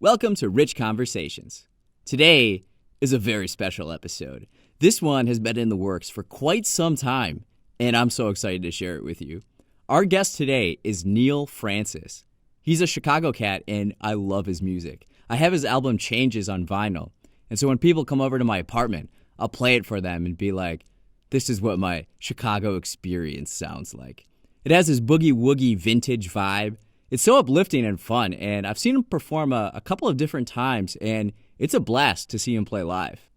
Welcome to Rich Conversations. Today is a very special episode. This one has been in the works for quite some time, and I'm so excited to share it with you. Our guest today is Neal Francis. He's a Chicago cat, and I love his music. I have his album Changes on vinyl, and so when people come over to my apartment, I'll play it for them and be like, this is what my Chicago experience sounds like. It has this boogie-woogie vintage vibe. It's so uplifting and fun, and I've seen him perform a couple of different times, and it's a blast to see him play live.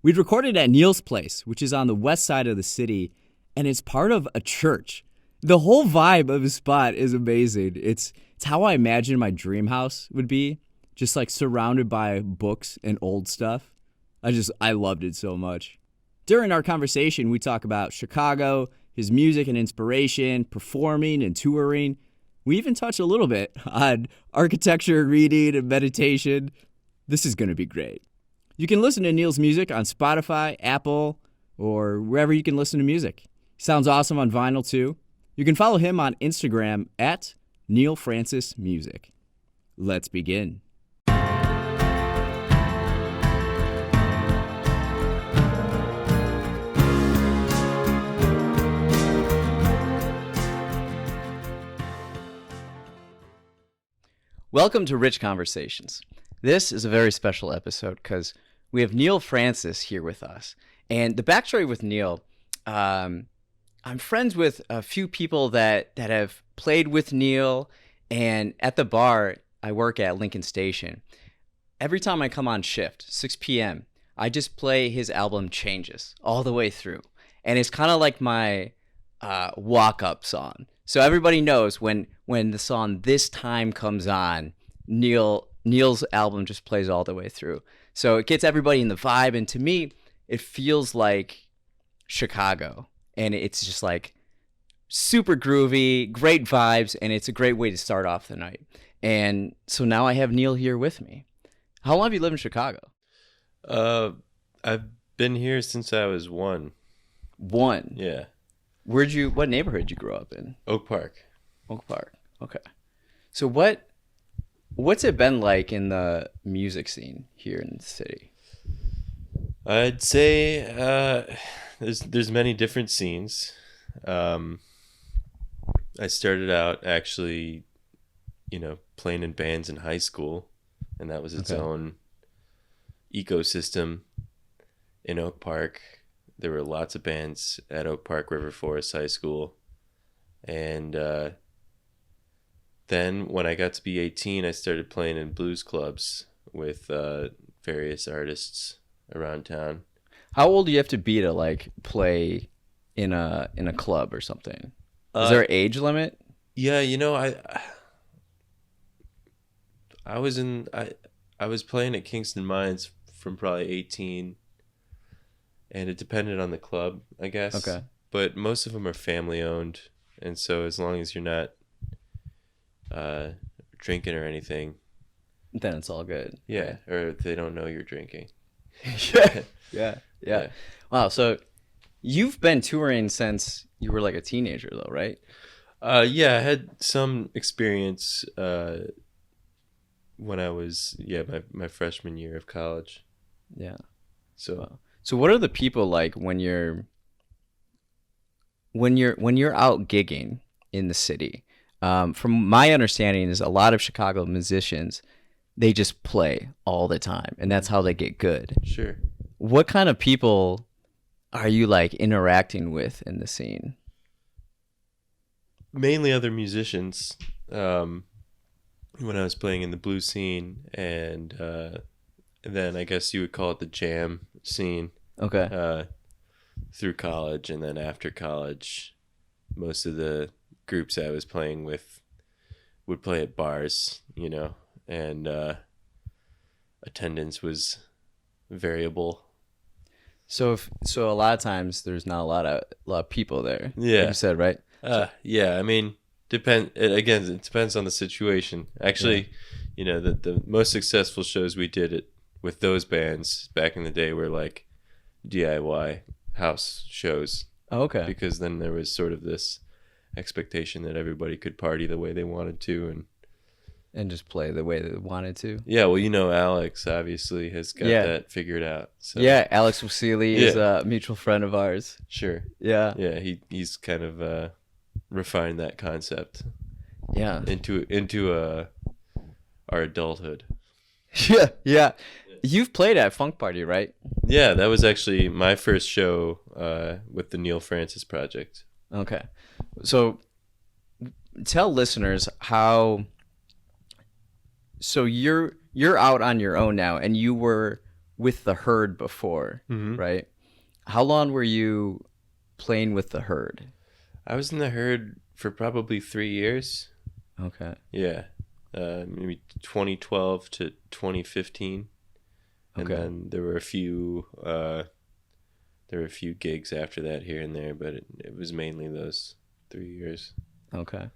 We'd recorded at Neal's place, which is on the west side of the city, and it's part of a church. The whole vibe of his spot is amazing. It's how I imagine my dream house would be, just like surrounded by books and old stuff. I loved it so much. During our conversation, we talk about Chicago, his music and inspiration, performing and touring. We even touch a little bit on architecture, reading, and meditation. This is going to be great. You can listen to Neal's music on Spotify, Apple, or wherever you can listen to music. He sounds awesome on vinyl, too. You can follow him on Instagram at Neal Francis Music. Let's begin. Welcome to Rich Conversations. This is a very special episode because we have Neal Francis here with us. And the backstory with Neal, I'm friends with a few people that have played with Neal, and at the bar I work at Lincoln Station, every time I come on shift, 6 p.m., I just play his album Changes all the way through. And it's kind of like my walk-up song. So everybody knows when the song This Time comes on, Neal's album just plays all the way through. So it gets everybody in the vibe, and to me, it feels like Chicago. And it's just like super groovy, great vibes, and it's a great way to start off the night. And so now I have Neal here with me. How long have you lived in Chicago? I've been here since I was one. One? Yeah. What neighborhood did you grow up in? Oak Park. Oak Park. Okay. So what's it been like in the music scene here in the city? I'd say there's many different scenes. I started out actually, playing in bands in high school, and that was its own ecosystem in Oak Park. There were lots of bands at Oak Park River Forest High School. And then when I got to be 18, I started playing in blues clubs with various artists around town. How old do you have to be to like play in a club or something? Is there an age limit? Yeah, I was playing at Kingston Mines from probably 18. And it depended on the club, I guess. Okay. But most of them are family owned. And so as long as you're not drinking or anything. Then it's all good. Yeah. Right? Or they don't know you're drinking. Yeah. Wow. So you've been touring since you were like a teenager though, right? Yeah. I had some experience when I was, my freshman year of college. Yeah. So. Wow. So what are the people like when you're out gigging in the city? From my understanding is a lot of Chicago musicians, they just play all the time, and that's how they get good. Sure. What kind of people are you like interacting with in the scene? Mainly other musicians. When I was playing in the blues scene, and then I guess you would call it the jam scene. Okay. Through college, and then after college, most of the groups I was playing with would play at bars, and attendance was variable. So a lot of times there's not a lot of people there. Yeah. Like you said, right? Yeah. I mean, it depends on the situation. Actually, the most successful shows we did with those bands back in the day were like DIY house shows. Oh, okay. Because then there was sort of this expectation that everybody could party the way they wanted to, And just play the way they wanted to. Yeah, well, Alex obviously has got that figured out. So yeah, Alex Wasili is a mutual friend of ours. Sure. Yeah. Yeah, he's kind of refined that concept. Yeah. Into our adulthood. Yeah. You've played at Funk Party, right? Yeah, that was actually my first show with the Neal Francis project. Okay. So tell listeners how. So you're out on your own now, and you were with the Herd before, right? How long were you playing with the Herd? I was in the Herd for probably 3 years. Okay. Yeah, maybe 2012 to 2015, and then there were a few gigs after that here and there, but it was mainly those 3 years. Okay.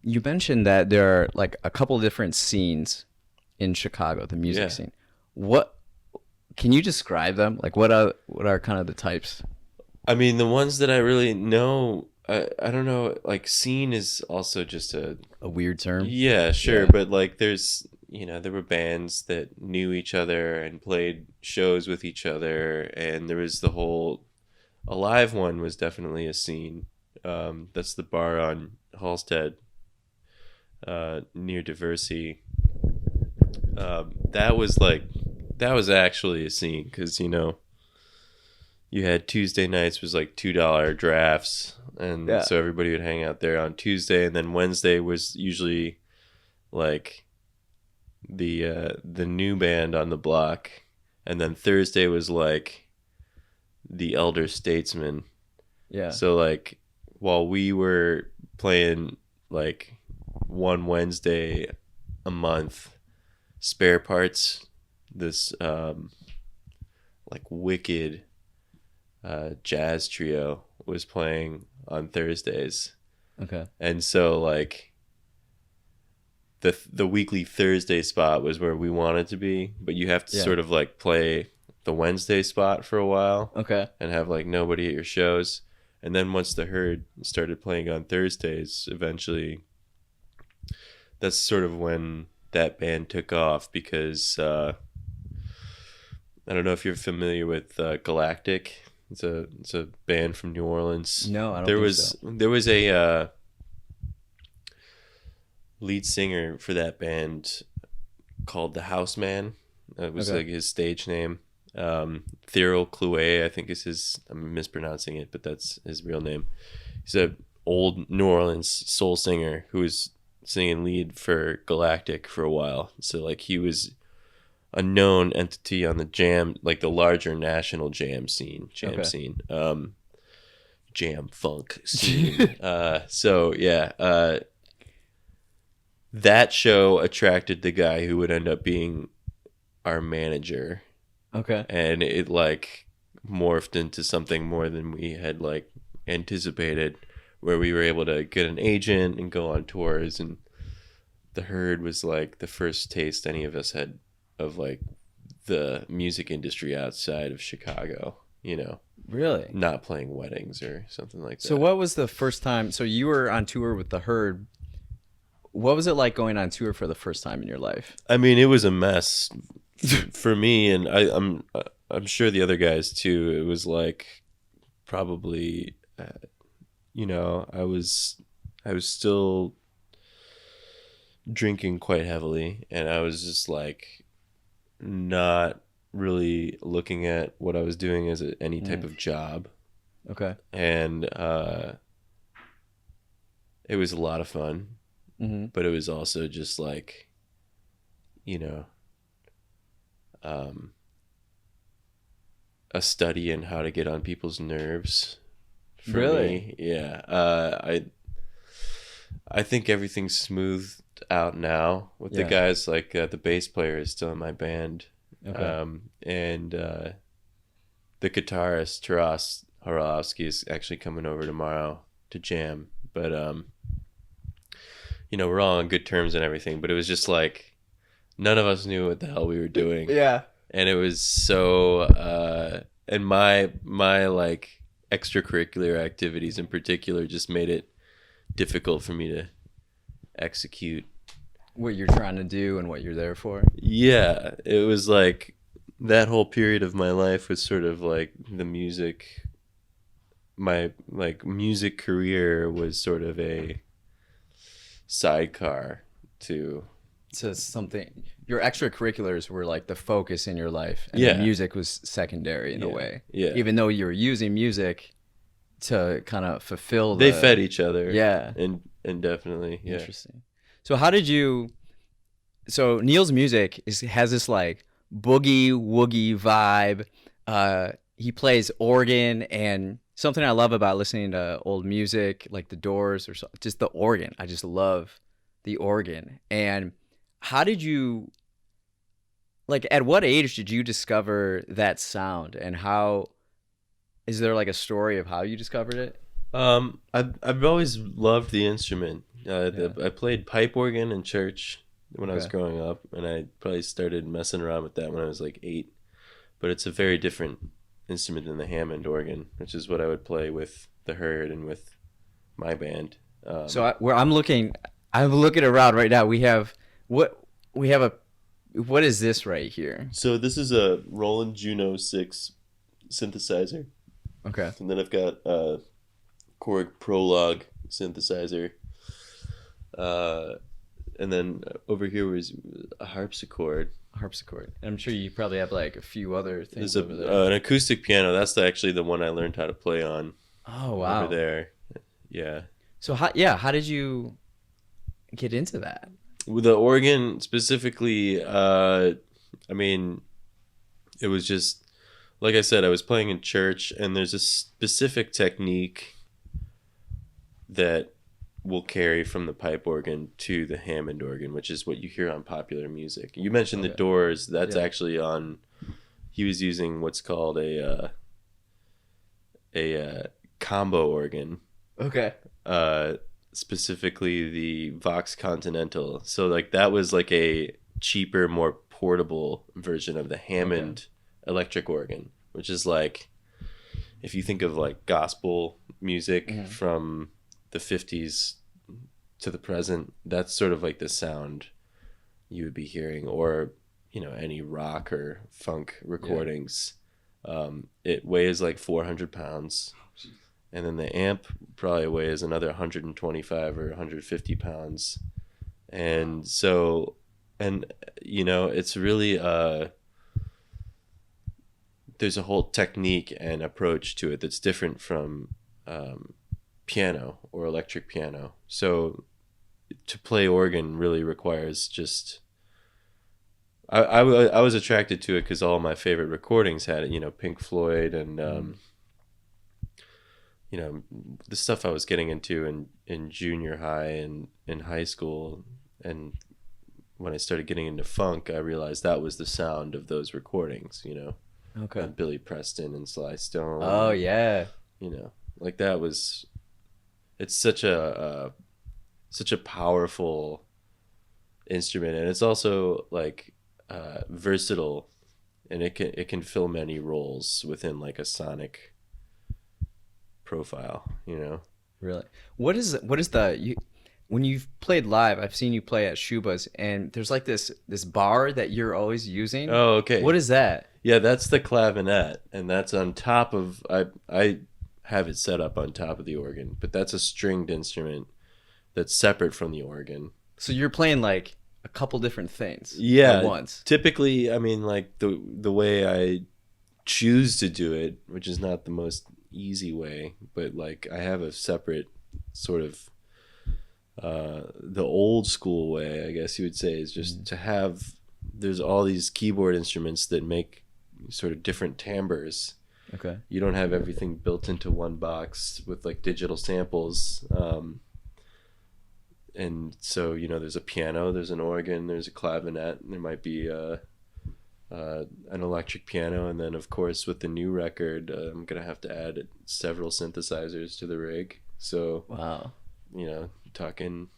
You mentioned that there are like a couple different scenes in Chicago, the music scene. What can you describe them? Like what are kind of the types? I mean, the ones that I really know, I don't know, like scene is also just a weird term. Yeah, sure, but like there's, there were bands that knew each other and played shows with each other, and there was the whole Alive one was definitely a scene. That's the bar on Halstead. Near Diversey. That was actually a scene because you had Tuesday nights was like $2 drafts, and so everybody would hang out there on Tuesday, and then Wednesday was usually like the new band on the block, and then Thursday was like the elder statesman. Yeah. So like while we were playing like one Wednesday a month, Spare Parts, this like wicked jazz trio was playing on Thursdays. Okay. And so like the weekly Thursday spot was where we wanted to be, but you have to sort of like play the Wednesday spot for a while. Okay. And have like nobody at your shows. And then once the Herd started playing on Thursdays, eventually that's sort of when that band took off, because I don't know if you're familiar with Galactic. It's a band from New Orleans. No, I don't think so. There was a lead singer for that band called the Houseman. That was like his stage name. Thurl Clouet, I think is his. I'm mispronouncing it, but that's his real name. He's a old New Orleans soul singer who was singing lead for Galactic for a while. So like he was a known entity on the jam, like the larger national jam scene, jam funk scene. So yeah, that show attracted the guy who would end up being our manager. Okay. And it like morphed into something more than we had like anticipated, where we were able to get an agent and go on tours, and the Herd was like the first taste any of us had of like the music industry outside of Chicago, Really? Not playing weddings or something like that. So what was the first time? So you were on tour with the Herd. What was it like going on tour for the first time in your life? I mean, it was a mess for me, and I'm sure the other guys too. It was like probably I was still drinking quite heavily, and I was just like not really looking at what I was doing as any type of job. Okay. And it was a lot of fun, but it was also just like a study in how to get on people's nerves. For me. Yeah. I think everything's smoothed out now with the guys. Like the bass player is still in my band. Okay. And the guitarist Taras Horowski is actually coming over tomorrow to jam. But we're all on good terms and everything, but it was just like none of us knew what the hell we were doing. Yeah. And it was so and my like extracurricular activities in particular just made it difficult for me to execute what you're trying to do and what you're there for. Yeah, it was like that whole period of my life was sort of like the music. My like music career was sort of a sidecar to. So something your extracurriculars were like the focus in your life, and Yeah. the music was secondary in a Yeah, way. yeah. Even though you were using music to kind of fulfill They fed each other. Yeah. And definitely, yeah. Interesting. So how did you? So Neal's music has this like boogie woogie vibe. He plays organ, and something I love about listening to old music, like The Doors or so, just the organ. I just love the organ. And how did you? Like, at what age did you discover that sound, and how? Is there like a story of how you discovered it? I've always loved the instrument. Yeah. I played pipe organ in church when I was Okay. growing up, and I probably started messing around with that when I was like 8. But it's a very different instrument than the Hammond organ, which is what I would play with the herd and with my band. So I'm looking around right now. We have a what is this right here? So this is a Roland Juno 6 synthesizer, Okay. and then I've got a Korg Prologue synthesizer. And then over here was a harpsichord. Harpsichord. I'm sure you probably have like a few other things There's over there. an acoustic piano. That's actually the one I learned how to play on Oh wow. over there. Yeah. So how did you get into that? With the organ specifically, I mean, it was just, like I said, I was playing in church, and there's a specific technique that will carry from the pipe organ to the Hammond organ, which is what you hear on popular music. You mentioned the Okay. Doors. That's Yeah. actually on. He was using what's called a combo organ, Okay. specifically the Vox Continental. So like that was like a cheaper, more portable version of the Hammond electric organ, which is like, if you think of like gospel music Mhm. from the 50s to the present, that's sort of like the sound you would be hearing, or any rock or funk recordings. It weighs like 400 pounds, and then the amp probably weighs another 125 or 150 pounds. And so, it's really there's a whole technique and approach to it that's different from piano or electric piano. So to play organ really requires just. I was attracted to it because all my favorite recordings had it. Pink Floyd and the stuff I was getting into in junior high and in high school, and when I started getting into funk, I realized that was the sound of those recordings. Okay. Billy Preston and Sly Stone. Oh yeah. Like that was. It's such a powerful instrument, and it's also like versatile, and it can fill many roles within like a sonic profile. Really? What is when you've played live? I've seen you play at Shuba's, and there's like this bar that you're always using. Oh, okay. What is that? Yeah, that's the clavinet, and that's on top of. I have it set up on top of the organ, but that's a stringed instrument that's separate from the organ. So you're playing like a couple different things. Yeah, At once. typically, I mean, like the way I choose to do it, which is not the most easy way, but like I have a separate sort of the old school way, I guess you would say, is just to have. There's all these keyboard instruments that make sort of different timbres. Okay. You don't have everything built into one box with like digital samples. And so, there's a piano, there's an organ, there's a clavinet, and there might be an electric piano. And then, of course, with the new record, I'm going to have to add several synthesizers to the rig. So, Wow. Talking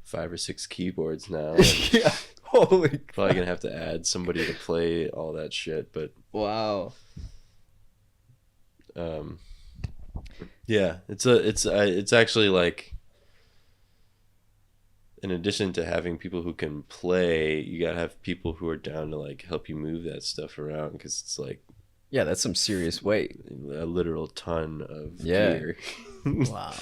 5 or 6 keyboards now. Yeah. Holy. Probably going to have to add somebody to play all that shit. But Wow. yeah, it's actually like. in addition to having people who can play, you gotta have people who are down to like help you move that stuff around, because it's like Yeah, that's some serious weight. a literal ton of Yeah. gear. Wow.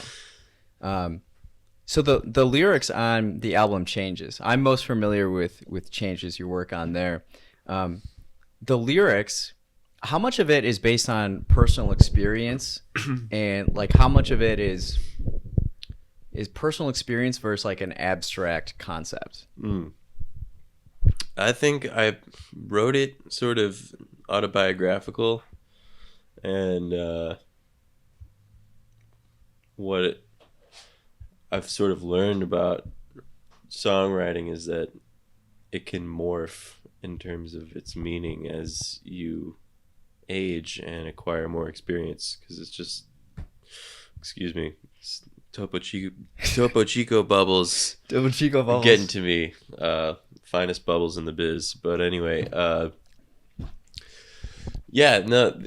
So the lyrics on the album Changes. I'm most familiar with Changes, your work on there. The lyrics, how much of it is based on personal experience, and like how much of it is personal experience versus like an abstract concept? I think I wrote it sort of autobiographical, and what I've sort of learned about songwriting is that it can morph in terms of its meaning as you age and acquire more experience, because it's just, excuse me, it's Topo Chico bubbles Double Chico bubbles. getting to me. Finest bubbles in the biz. But anyway, yeah, no,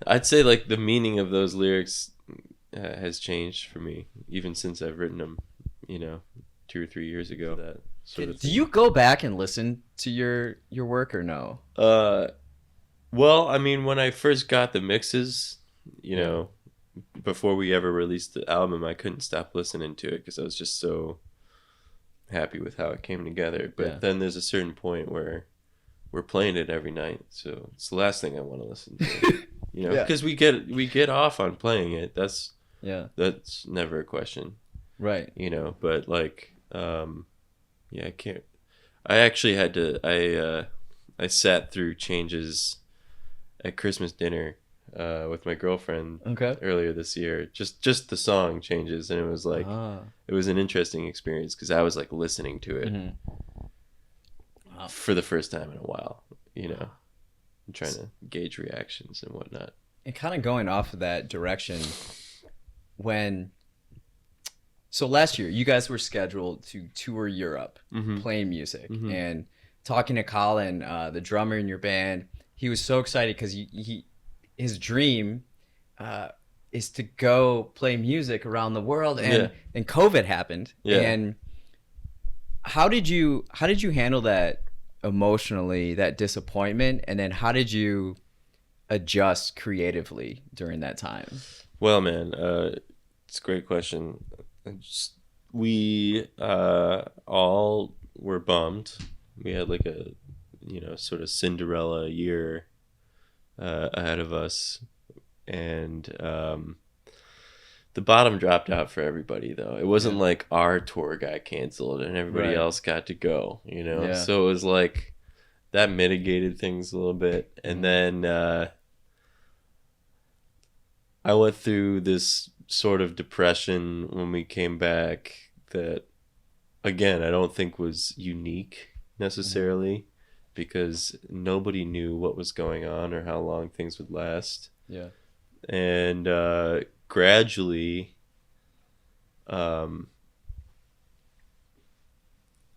I'd say like the meaning of those lyrics has changed for me, even since I've written them, 2 or 3 years ago. That sort of Do thing. you go back and listen to your work or no? Well, I mean, when I first got the mixes, before we ever released the album, I couldn't stop listening to it because I was just so happy with how it came together. But then there's a certain point where we're playing it every night, so it's the last thing I want to listen to. Because we get off on playing it. That's never a question, Right. But like, I can't. I actually had to. I sat through Changes at Christmas dinner with my girlfriend earlier this year. Just the song Changes, and it was like it was an interesting experience because I was like listening to it for the first time in a while. I'm trying to gauge reactions and whatnot. And kind of going off of that direction, so last year you guys were scheduled to tour Europe, playing music, and talking to Colin, the drummer in your band. He was so excited because his dream is to go play music around the world, and COVID happened. And how did you handle that emotionally, that disappointment, and then how did you adjust creatively during that time? Well, man, it's a great question. We all were bummed. We had like a sort of Cinderella year ahead of us, and the bottom dropped out for everybody, though. It wasn't like our tour got canceled and everybody else got to go, so it was like that mitigated things a little bit. And then I went through this sort of depression when we came back that, again, I don't think was unique necessarily, because nobody knew what was going on or how long things would last. And gradually I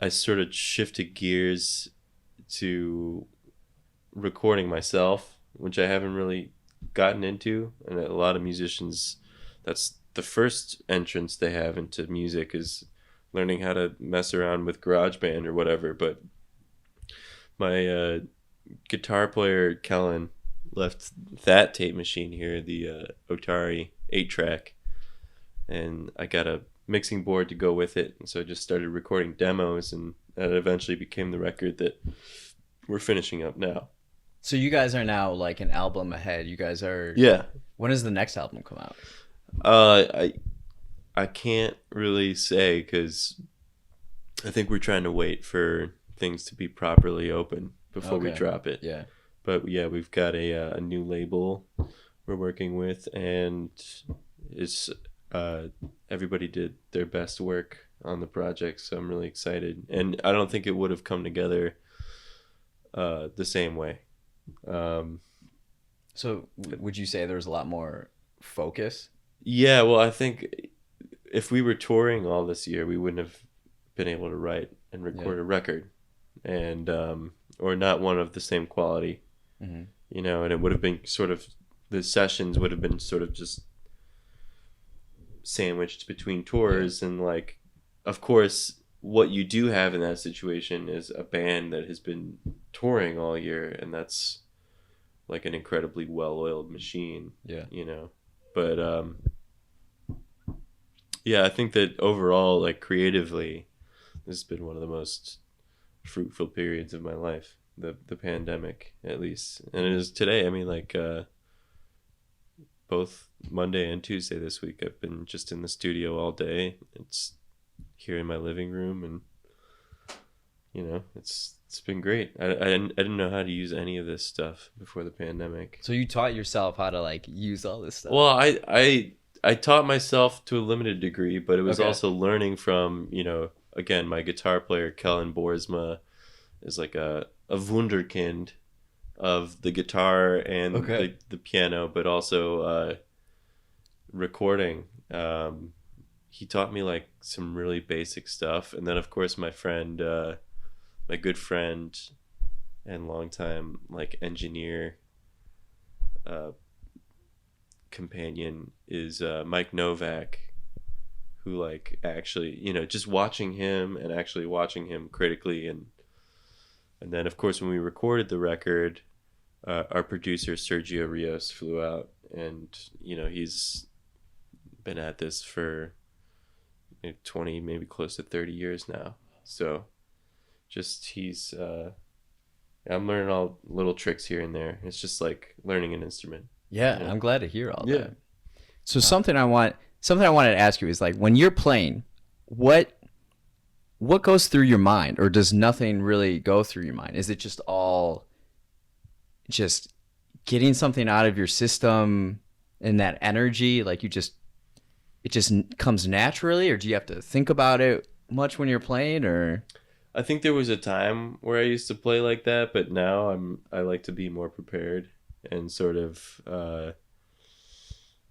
sort of shifted gears to recording myself, which I haven't really gotten into. And a lot of musicians, that's the first entrance they have into music, is learning how to mess around with GarageBand or whatever. But my guitar player Kellen left that tape machine here, the Otari 8-track, and I got a mixing board to go with it, and so I just started recording demos, and that eventually became the record that we're finishing up now. So you guys are now like an album ahead. You guys are... When does the next album come out? I can't really say, because I think we're trying to wait for things to be properly open before we drop it. But yeah, we've got a new label we're working with, and it's everybody did their best work on the project, so I'm really excited. And I don't think it would have come together the same way. So would you say there was a lot more focus? Yeah, well, I think if we were touring all this year, we wouldn't have been able to write and record a record, and or not one of the same quality, and it would have been sort of, the sessions would have been sort of just sandwiched between tours, and like of course, what you do have in that situation is a band that has been touring all year, and that's like an incredibly well-oiled machine. Yeah. You know, but yeah, I think that overall, like creatively, this has been one of the most fruitful periods of my life. The pandemic, at least, and it is today. I mean, like both Monday and Tuesday this week, I've been just in the studio all day. It's here in my living room, and you know, it's been great. I didn't know how to use any of this stuff before the pandemic. So you taught yourself how to like use all this stuff. Well, I taught myself to a limited degree, but it was also learning from, you know, again, my guitar player Kellen Boersma is like a wunderkind of the guitar and the piano, but also recording. He taught me like some really basic stuff, and then of course my friend, my good friend and longtime like engineer companion is Mike Novak, who like actually, you know, just watching him and actually watching him critically, and then of course when we recorded the record, our producer Sergio Rios flew out, and you know, he's been at this for maybe 20, maybe close to 30 years now. So just he's I'm learning all little tricks here and there. It's just like learning an instrument. Yeah, I'm glad to hear all that. So something I wanted to ask you is like, when you're playing, what goes through your mind, or does nothing really go through your mind? Is it just all just getting something out of your system and that energy, like it just comes naturally, or do you have to think about it much when you're playing? Or I think there was a time where I used to play like that, but now I like to be more prepared and sort of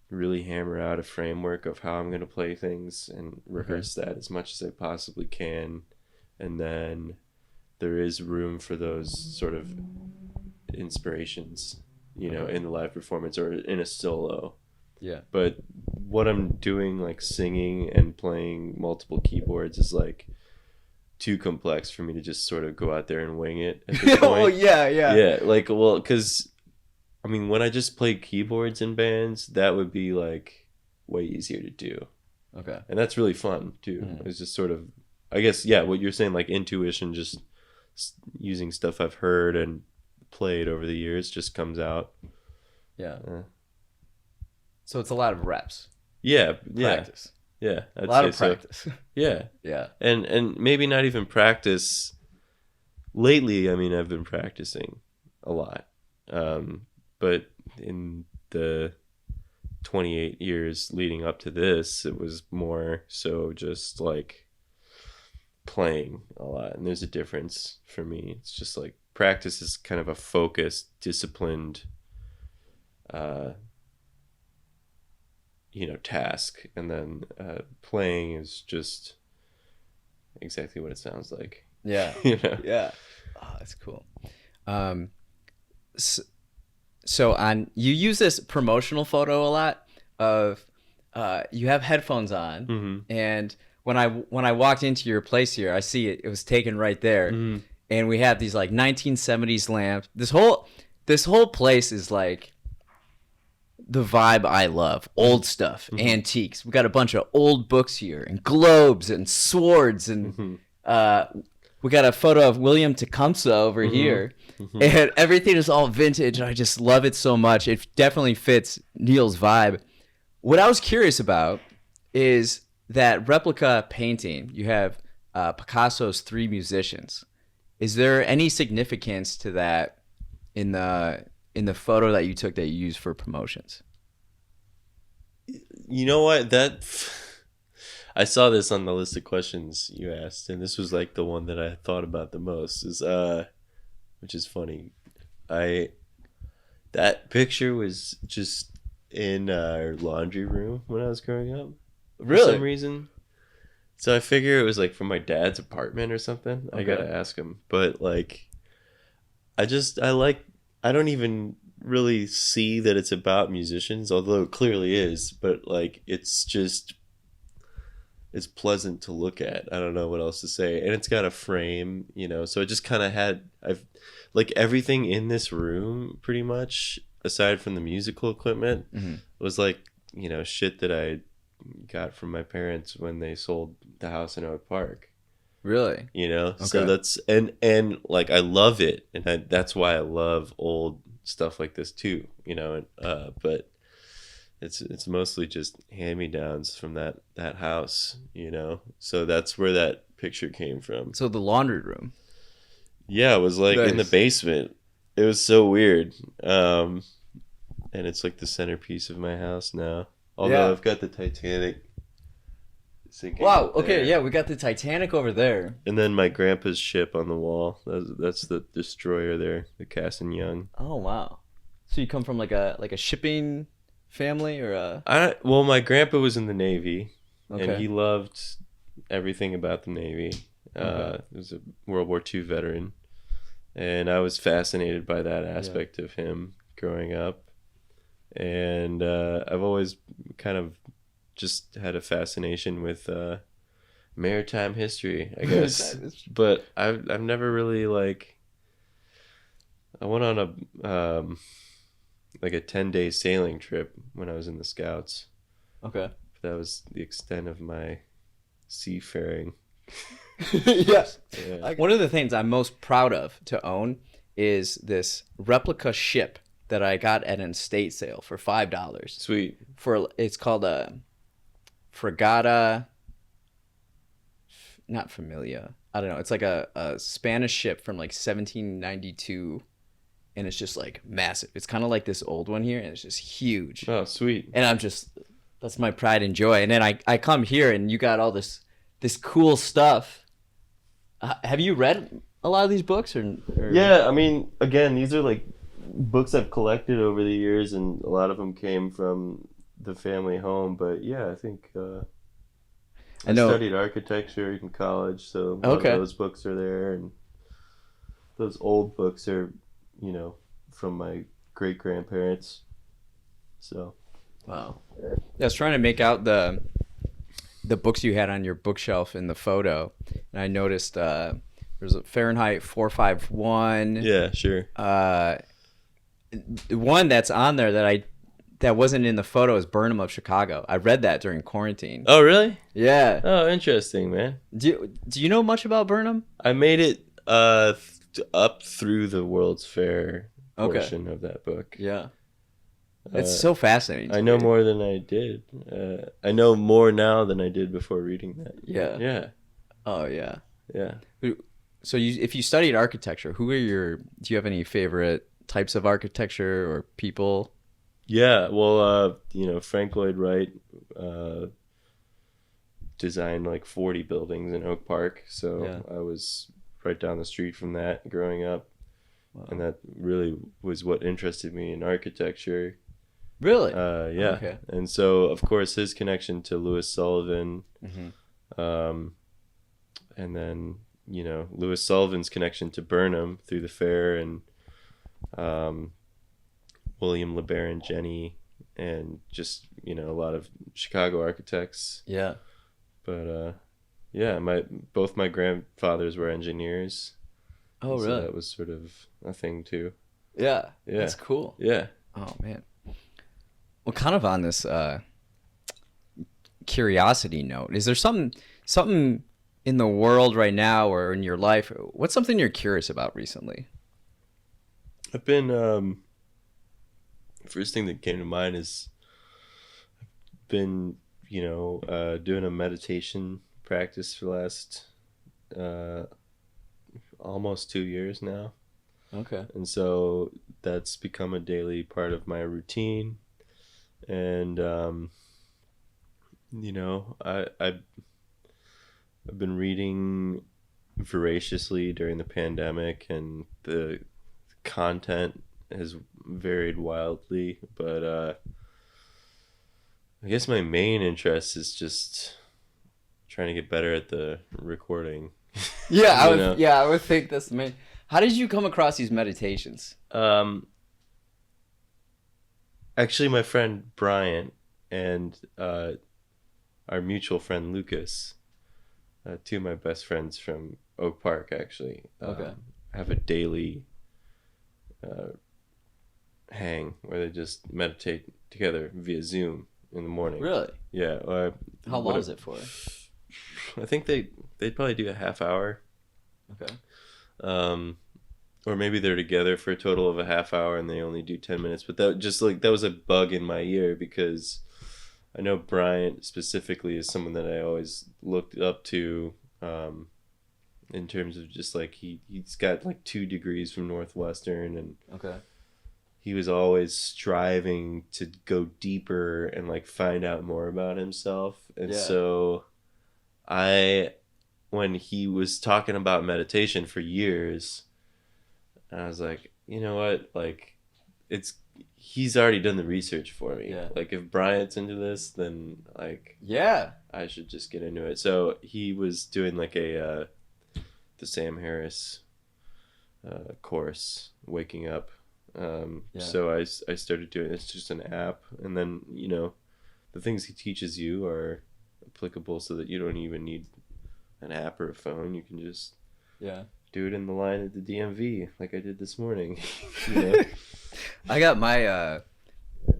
really hammer out a framework of how I'm going to play things and rehearse that as much as I possibly can. And then there is room for those sort of inspirations, you know, in the live performance or in a solo. Yeah. But what I'm doing, like singing and playing multiple keyboards, is like too complex for me to just sort of go out there and wing it at this point. Oh, yeah. Yeah, like, well, because I mean, when I just played keyboards in bands, that would be like way easier to do. Okay. And that's really fun too. It's just sort of, I guess, yeah, what you're saying, like intuition, just using stuff I've heard and played over the years just comes out. Yeah. So it's a lot of reps. Yeah. Practice. Yeah. A lot of practice. So. Yeah. Yeah. And maybe not even practice. Lately, I mean, I've been practicing a lot. But in the 28 years leading up to this, it was more so just like playing a lot. And there's a difference for me. It's just like practice is kind of a focused, disciplined, task. And then playing is just exactly what it sounds like. Yeah. Yeah. Oh, that's cool. So you use this promotional photo a lot of you have headphones on, and when I walked into your place here, I see it was taken right there, and we have these like 1970s lamps. This whole place is like the vibe I love. Old stuff, antiques. We got a bunch of old books here, and globes and swords, and we got a photo of William Tecumseh over here, and everything is all vintage, and I just love it so much. It definitely fits Neal's vibe. What I was curious about is that replica painting. You have Picasso's Three Musicians. Is there any significance to that in the photo that you took that you used for promotions? You know what? I saw this on the list of questions you asked, and this was like the one that I thought about the most, which is funny. That picture was just in our laundry room when I was growing up. Really? For some reason. So I figure it was like from my dad's apartment or something. Okay. I gotta ask him. But like, I don't even really see that it's about musicians, although it clearly is, but like, it's just is pleasant to look at. I don't know what else to say. And it's got a frame, so it just kind of I've like everything in this room pretty much, aside from the musical equipment, was like, shit that I got from my parents when they sold the house in Oak Park. Really? So Okay. that's, and like, I love it. And that's why I love old stuff like this too, but it's mostly just hand-me-downs from that house, so that's where that picture came from. So the laundry room. Yeah, it was like in the Nice. basement. It was so weird. And it's like the centerpiece of my house now, although Yeah. I've got the Titanic sinking Wow. up Okay. there. Yeah, we got the Titanic over there. And then my grandpa's ship on the wall. That's the destroyer there, the Cass and Young. Oh wow. So you come from like a shipping family or a Well, my grandpa was in the Navy, and okay. he loved everything about the Navy. Okay. He was a World War II veteran, and I was fascinated by that aspect of him growing up. And I've always kind of just had a fascination with maritime history, I guess. But I've never really like. I went on a like a 10-day sailing trip when I was in the Scouts. Okay. That was the extent of my seafaring. Yes. Yeah. One of the things I'm most proud of to own is this replica ship that I got at an estate sale for $5. Sweet. It's called a Fragata, not Familia. I don't know. It's like a Spanish ship from like 1792, and it's just like massive. It's kind of like this old one here, and it's just huge. Oh, sweet. And that's my pride and joy. And then I come here, and you got all this cool stuff. Have you read a lot of these books, or? Yeah, I mean, again, these are like books I've collected over the years, and a lot of them came from the family home. But yeah, I think I know. studied architecture in college, so a lot of those books are there, and those old books are, from my great grandparents. So. Wow. Yeah, I was trying to make out the books you had on your bookshelf in the photo, and I noticed there's a Fahrenheit 451. Yeah, sure. The one that's on there that wasn't in the photo is Burnham of Chicago. I read that during quarantine. Oh, really? Yeah. Oh, interesting, man. Do you know much about Burnham? I made it up through the World's Fair portion of that book. Yeah. It's so fascinating. I know more than I did. I know more now than I did before reading that. Yeah. Yeah. Oh yeah. Yeah. So if you studied architecture, do you have any favorite types of architecture or people? Yeah. Well, Frank Lloyd Wright designed like 40 buildings in Oak Park. So I was right down the street from that growing up. Wow. And that really was what interested me in architecture. Really? Yeah. Okay. And so, of course, his connection to Louis Sullivan, and then, Louis Sullivan's connection to Burnham through the fair, and William LeBaron Jenney, and just, a lot of Chicago architects. Yeah. But, yeah, both my grandfathers were engineers. Oh, really? So that was sort of a thing, too. Yeah. That's cool. Yeah. Oh, man. Well, kind of on this curiosity note, is there something in the world right now or in your life? What's something you're curious about recently? I've been the first thing that came to mind is I've been doing a meditation practice for the last almost 2 years now. Okay. And so that's become a daily part of my routine. And I've been reading voraciously during the pandemic, and the content has varied wildly, but I guess my main interest is just trying to get better at the recording. Yeah, I would think that's the main. How did you come across these meditations? Actually, my friend Brian and our mutual friend Lucas, two of my best friends from Oak Park, actually, have a daily hang where they just meditate together via Zoom in the morning. Really? Yeah. How long is it for? I think they'd probably do a half hour. Okay. Or maybe they're together for a total of a half hour and they only do 10 minutes. But that was a bug in my ear because I know Bryant specifically is someone that I always looked up to, in terms of just like he's got like 2 degrees from Northwestern, and okay, he was always striving to go deeper and like find out more about himself. And so when he was talking about meditation for years, I was like, you know what? Like, he's already done the research for me. Yeah. Like, if Bryant's into this, then like, yeah, I should just get into it. So he was doing like the Sam Harris course, Waking Up. So I started doing it. It's just an app, and then the things he teaches you are applicable, so that you don't even need an app or a phone. You can just do it in the line at the DMV like I did this morning. I got my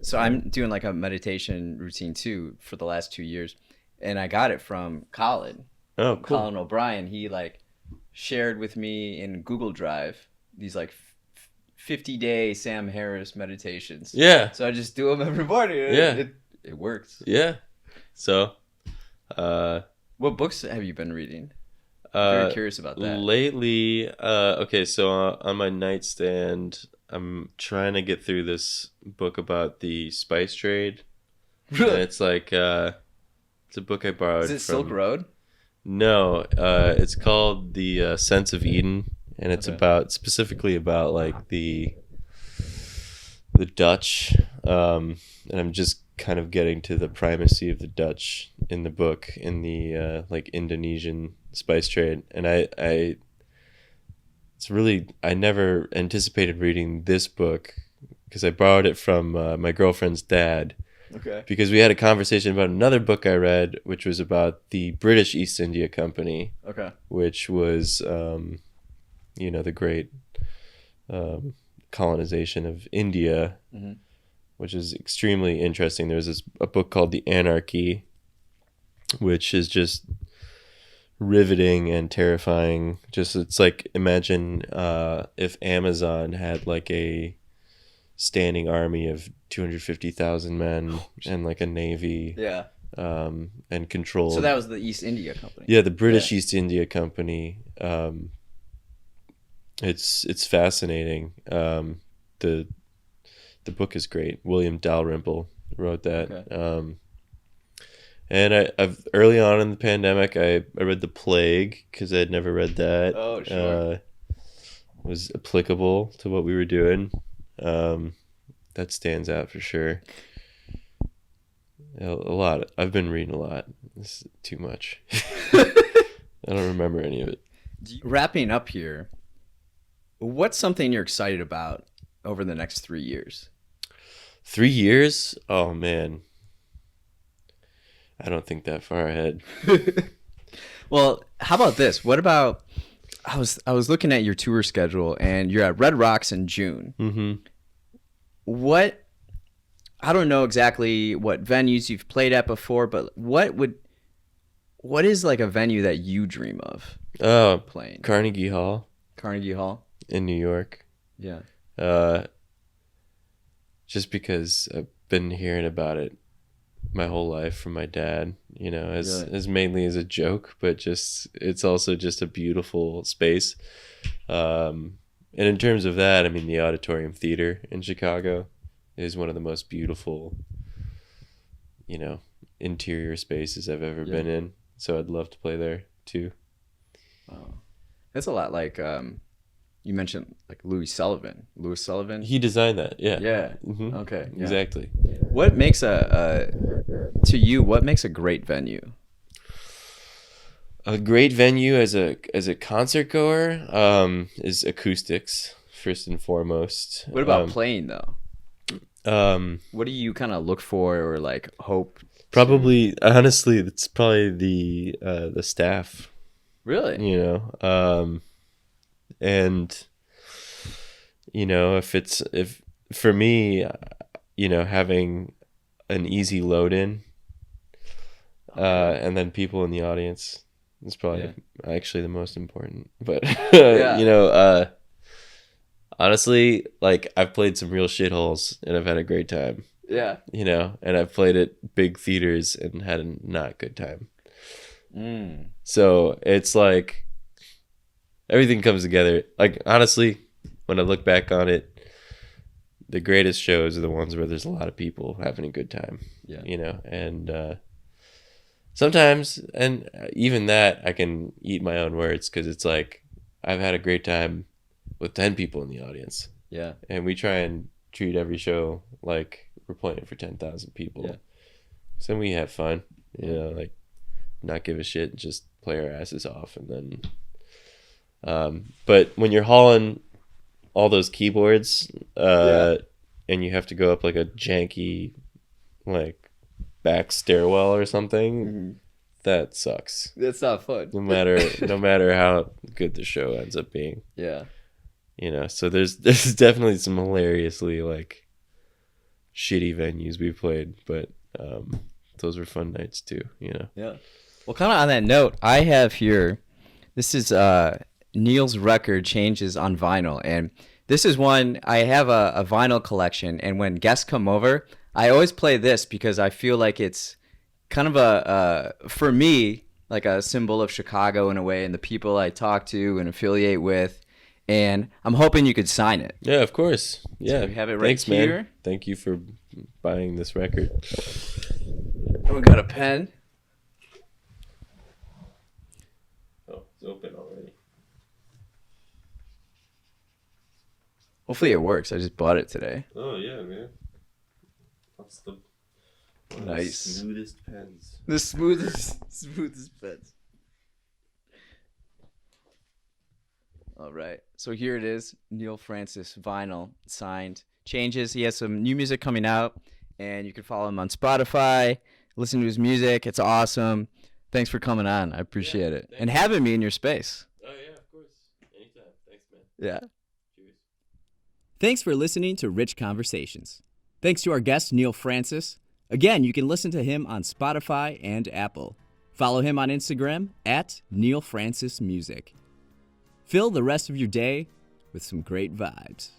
so I'm doing like a meditation routine too for the last 2 years, and I got it from Colin. Oh, cool. Colin O'Brien. He like shared with me in Google Drive these like 50-day Sam Harris meditations. Yeah. So I just do them every morning. Yeah. It works. Yeah. So, what books have you been reading? I'm very curious about that. Lately, okay, so on my nightstand, I'm trying to get through this book about the spice trade. Really? And it's like, it's a book I borrowed. Is it Silk Road? No, it's called The Sense of Eden, and it's specifically about like the Dutch, and I'm just kind of getting to the primacy of the Dutch in the book, in the like Indonesian spice trade. And I never anticipated reading this book because I borrowed it from my girlfriend's dad. Okay. Because we had a conversation about another book I read, which was about the British East India Company. Okay. Which was, the great colonization of India, which is extremely interesting. There's a book called The Anarchy, which is just riveting and terrifying. It's like, imagine if Amazon had like a standing army of 250,000 men and like a navy, and control. So that was the East India Company. Yeah, the British East India Company. It's fascinating. The book is great. William Dalrymple wrote that. Okay. And I've early on in the pandemic, I read The Plague because I had never read that. Oh, sure. It was applicable to what we were doing. That stands out for sure. A lot. I've been reading a lot. This is too much. I don't remember any of it. Wrapping up here, what's something you're excited about over the next 3 years? 3 years? Oh, man. I don't think that far ahead. Well, how about this? What about, I was looking at your tour schedule, and you're at Red Rocks in June. Mm-hmm. I don't know exactly what venues you've played at before, but what is like a venue that you dream of playing? Carnegie Hall. Carnegie Hall? In New York. Yeah. Just because I've been hearing about it my whole life from my dad, as mainly as a joke, but it's also just a beautiful space. And in terms of that, I mean, the Auditorium Theater in Chicago is one of the most beautiful, interior spaces I've ever been in. So I'd love to play there too. Wow. That's a lot like, you mentioned like Louis Sullivan. He designed that. Yeah. Yeah. Mm-hmm. Okay. Yeah. Exactly. What makes to you, what makes a great venue? A great venue as a concert goer is acoustics first and foremost. What about playing though? What do you kind of look for or like hope Probably, honestly, it's probably the staff. Really? You know, and you know, if for me, you know, having an easy load in, and then people in the audience is probably actually the most important. But you know, honestly, like I've played some real shitholes and I've had a great time. Yeah. You know, and I've played at big theaters and had a not good time. So it's like everything comes together. Like honestly, when I look back on it, the greatest shows are the ones where there's a lot of people having a good time. Yeah. You know, and sometimes, and even that, I can eat my own words because it's like I've had a great time with 10 people in the audience. Yeah. And we try and treat every show like we're playing for 10,000 people. Yeah. So we have fun, you know, like not give a shit and just play our asses off. And then, but when you're hauling all those keyboards, and you have to go up like a janky, like back stairwell or something, that sucks. That's not fun. No matter how good the show ends up being. Yeah. You know, so there's definitely some hilariously like shitty venues we played, but those were fun nights too, you know. Yeah. Well, kind of on that note, I have here, this is Neal's record, Changes on Vinyl, and this is one, I have a vinyl collection, and when guests come over, I always play this because I feel like it's kind of for me, like a symbol of Chicago in a way, and the people I talk to and affiliate with, and I'm hoping you could sign it. Yeah, of course. Yeah. So we have it right Thanks, here. man. Thank you for buying this record. And we got a pen. Oh, it's open already. Hopefully it works. I just bought it today. Oh yeah, man. That's the Nice. smoothest pens. The smoothest pens. All right. So here it is, Neal Francis vinyl signed. Changes. He has some new music coming out, and you can follow him on Spotify. Listen to his music. It's awesome. Thanks for coming on. I appreciate it. And having me in your space. Oh yeah, of course. Anytime. Thanks, man. Yeah. Cheers. Thanks for listening to Rich Conversations. Thanks to our guest, Neal Francis. Again, you can listen to him on Spotify and Apple. Follow him on Instagram at Neal Francis Music. Fill the rest of your day with some great vibes.